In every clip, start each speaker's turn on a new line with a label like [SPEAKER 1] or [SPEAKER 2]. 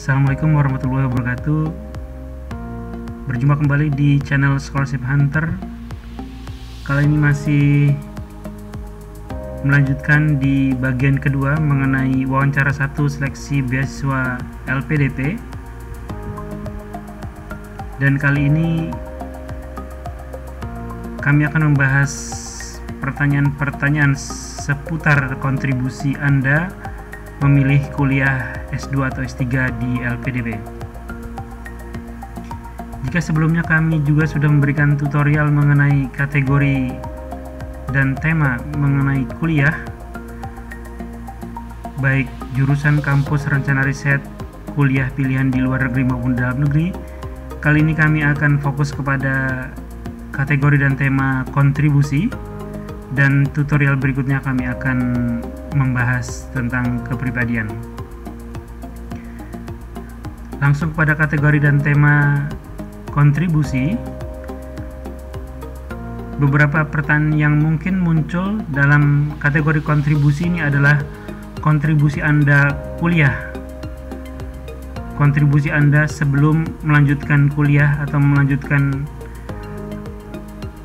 [SPEAKER 1] Assalamualaikum warahmatullahi wabarakatuh. Berjumpa kembali di channel Scholarship Hunter. Kali ini masih melanjutkan di bagian kedua mengenai wawancara 1 seleksi beasiswa LPDP. Dan kali ini kami akan membahas pertanyaan-pertanyaan seputar kontribusi Anda memilih kuliah S2 atau S3 di LPDP. Jika sebelumnya kami juga sudah memberikan tutorial mengenai kategori dan tema mengenai kuliah, baik jurusan, kampus, rencana riset, kuliah pilihan di luar negeri maupun dalam negeri, kali ini kami akan fokus kepada kategori dan tema kontribusi, dan tutorial berikutnya kami akan membahas tentang kepribadian. Langsung kepada kategori dan tema kontribusi. Beberapa pertanyaan yang mungkin muncul dalam kategori kontribusi ini adalah kontribusi Anda kuliah, kontribusi Anda sebelum melanjutkan kuliah atau melanjutkan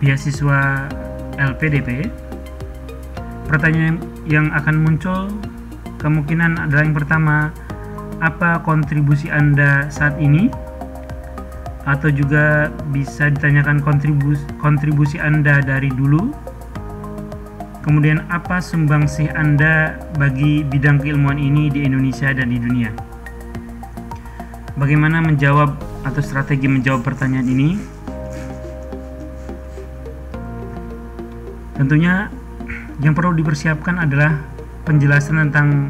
[SPEAKER 1] beasiswa LPDP. Pertanyaan yang akan muncul kemungkinan adalah yang pertama, apa kontribusi Anda saat ini? Atau juga bisa ditanyakan kontribusi Anda dari dulu. Kemudian apa sumbangsih Anda bagi bidang keilmuan ini di Indonesia dan di dunia? Bagaimana menjawab atau strategi menjawab pertanyaan ini? Tentunya yang perlu dipersiapkan adalah penjelasan tentang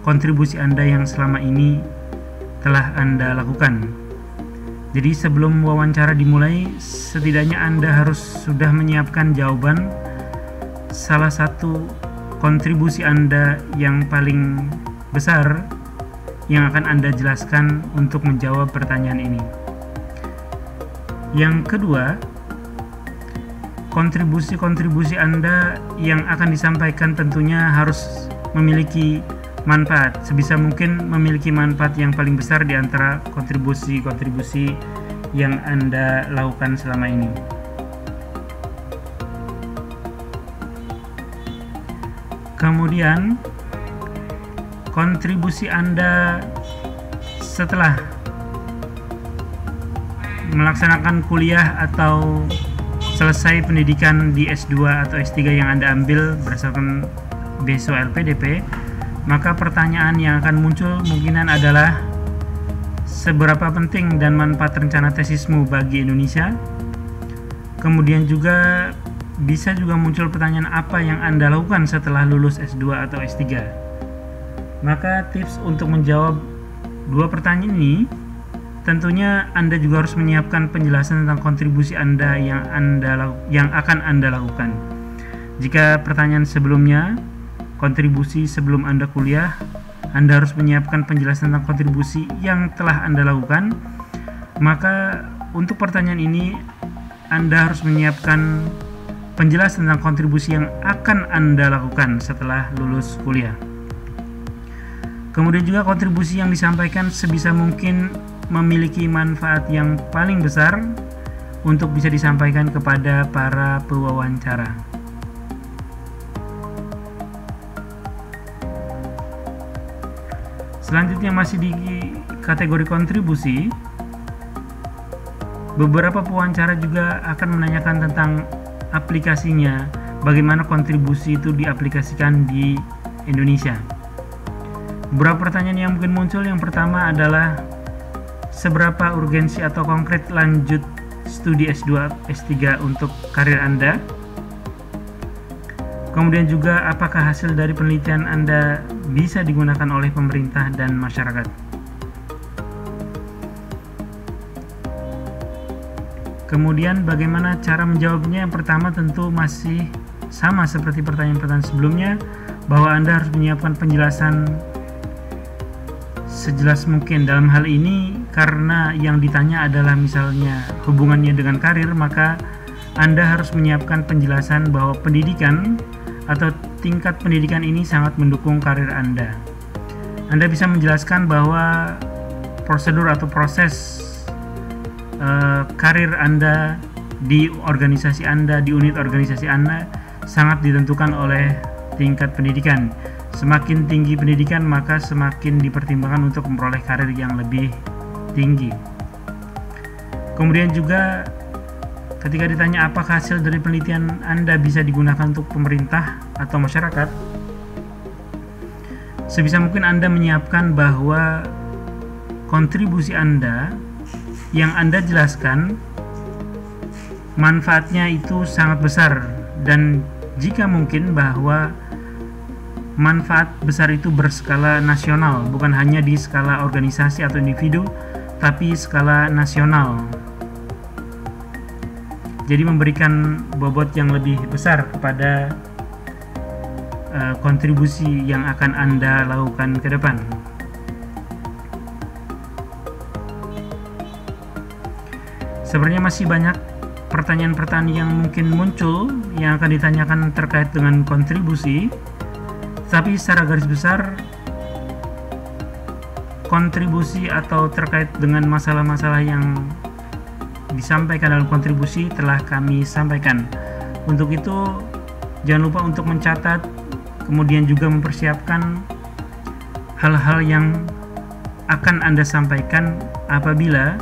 [SPEAKER 1] kontribusi Anda yang selama ini telah Anda lakukan. Jadi sebelum wawancara dimulai, setidaknya Anda harus sudah menyiapkan jawaban salah satu kontribusi Anda yang paling besar yang akan Anda jelaskan untuk menjawab pertanyaan ini. Yang kedua, kontribusi Anda yang akan disampaikan tentunya harus memiliki manfaat, sebisa mungkin memiliki manfaat yang paling besar di antara kontribusi yang Anda lakukan selama ini. Kemudian, kontribusi Anda setelah melaksanakan kuliah atau selesai pendidikan di S2 atau S3 yang Anda ambil berdasarkan beasiswa LPDP, maka pertanyaan yang akan muncul kemungkinan adalah seberapa penting dan manfaat rencana tesismu bagi Indonesia. Kemudian juga bisa juga muncul pertanyaan apa yang Anda lakukan setelah lulus S2 atau S3. Maka tips untuk menjawab dua pertanyaan ini, tentunya Anda juga harus menyiapkan penjelasan tentang kontribusi Anda yang akan Anda lakukan. Jika pertanyaan sebelumnya, kontribusi sebelum Anda kuliah, Anda harus menyiapkan penjelasan tentang kontribusi yang telah Anda lakukan. Maka untuk pertanyaan ini, Anda harus menyiapkan penjelasan tentang kontribusi yang akan Anda lakukan setelah lulus kuliah. Kemudian juga kontribusi yang disampaikan sebisa mungkin memiliki manfaat yang paling besar untuk bisa disampaikan kepada para pewawancara. Selanjutnya masih di kategori kontribusi, beberapa pewawancara juga akan menanyakan tentang aplikasinya, bagaimana kontribusi itu diaplikasikan di Indonesia. Beberapa pertanyaan yang mungkin muncul, yang pertama adalah seberapa urgensi atau konkret lanjut studi S2, S3 untuk karir Anda? Kemudian juga apakah hasil dari penelitian Anda bisa digunakan oleh pemerintah dan masyarakat? Kemudian bagaimana cara menjawabnya? Yang pertama tentu masih sama seperti pertanyaan-pertanyaan sebelumnya, bahwa Anda harus menyiapkan penjelasan sejelas mungkin. Dalam hal ini karena yang ditanya adalah misalnya hubungannya dengan karir, maka Anda harus menyiapkan penjelasan bahwa pendidikan atau tingkat pendidikan ini sangat mendukung karir Anda. Anda bisa menjelaskan bahwa prosedur atau proses karir Anda di organisasi Anda, di unit organisasi Anda sangat ditentukan oleh tingkat pendidikan. Semakin tinggi pendidikan, maka semakin dipertimbangkan untuk memperoleh karir yang lebih tinggi. Kemudian juga ketika ditanya apakah hasil dari penelitian Anda bisa digunakan untuk pemerintah atau masyarakat, sebisa mungkin Anda menyiapkan bahwa kontribusi Anda yang Anda jelaskan manfaatnya itu sangat besar, dan jika mungkin bahwa manfaat besar itu berskala nasional, bukan hanya di skala organisasi atau individu, tapi skala nasional. Jadi memberikan bobot yang lebih besar kepada kontribusi yang akan Anda lakukan ke depan. Sebenarnya masih banyak pertanyaan-pertanyaan yang mungkin muncul yang akan ditanyakan terkait dengan kontribusi, tapi secara garis besar kontribusi atau terkait dengan masalah-masalah yang disampaikan dalam kontribusi telah kami sampaikan. Untuk itu jangan lupa untuk mencatat, kemudian juga mempersiapkan hal-hal yang akan Anda sampaikan apabila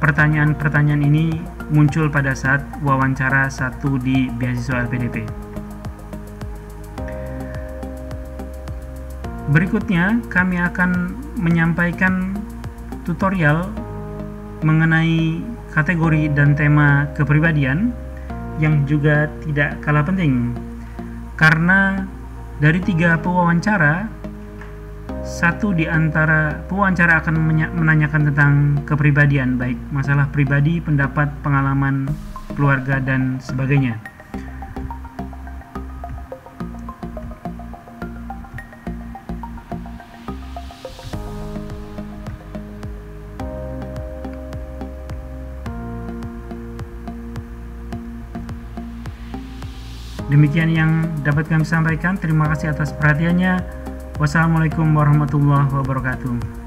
[SPEAKER 1] pertanyaan-pertanyaan ini muncul pada saat wawancara 1 di beasiswa LPDP. Berikutnya kami akan menyampaikan tutorial mengenai kategori dan tema kepribadian yang juga tidak kalah penting, karena dari 3 pewawancara, 1 di antara pewawancara akan menanyakan tentang kepribadian, baik masalah pribadi, pendapat, pengalaman, keluarga, dan sebagainya. Demikian yang dapat kami sampaikan. Terima kasih atas perhatiannya. Wassalamualaikum warahmatullahi wabarakatuh.